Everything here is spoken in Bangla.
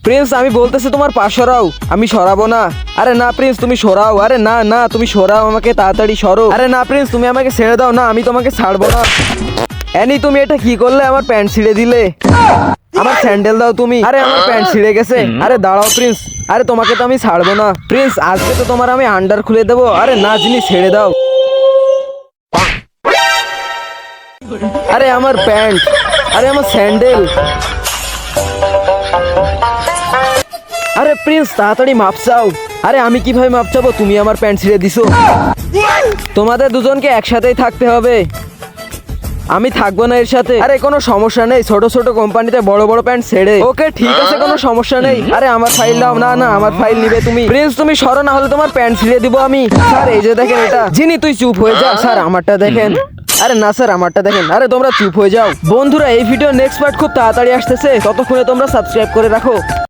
প্রিন্স আমি বলতেছি তোমার পা সরাও। আমি সরাবো না। আরে না প্রিন্স তুমি সরাও। আরে না না তুমি সরাও, আমাকে তাড়াতাড়ি সরো। আরে না প্রিন্স তুমি আমাকে ছেড়ে দাও। না আমি তোমাকে ছাড়বো না। অ্যানি তুমি এটা কি করলে? আমার প্যান্ট ছিঁড়ে দিলে। আমার স্যান্ডেল দাও তুমি। আরে আমার প্যান্ট ছিঁড়ে গেছে। আরে দাঁড়াও প্রিন্স। আরে তোমাকে তো আমি ছাড়বো না প্রিন্স, আজকে তো তোমার আমি আন্ডার খুলে দেবো। আরে না জিনি ছেড়ে দাও। আরে আমার প্যান্ট, আরে আমার স্যান্ডেল। আরে প্রিন্স তাড়াতাড়ি মাপ চাও। আরে আমি কিভাবে মাপ চাবো? তুমি আমার প্যান্ট ছিঁড়ে দিছো। তোমাদের দুজনকে একসাথেই থাকতে হবে। আমি থাকবো না এর সাথে। আরে কোনো সমস্যা নেই, ছোট ছোট কোম্পানিতে বড় বড় প্যান্ট ছেড়ে। ওকে ঠিক আছে, কোনো সমস্যা নেই। আরে আমার ফাইল দাও। না না আমার ফাইল নিবে তুমি। প্রিন্স তুমি সরো, না হলে তোমার প্যান্ট ছিঁড়ে দিব আমি। স্যার এই যে দেখেন এটা। জিনি তুই চুপ হয়ে যা। স্যার আমারটা দেখেন। আরে না স্যার আমারটা দেখেন। আরে তোমরা চুপ হয়ে যাও। বন্ধুরা এই ভিডিও নেক্সট পার্ট খুব তাড়াতাড়ি আসতেছে, ততক্ষণে তোমরা সাবস্ক্রাইব করে রাখো।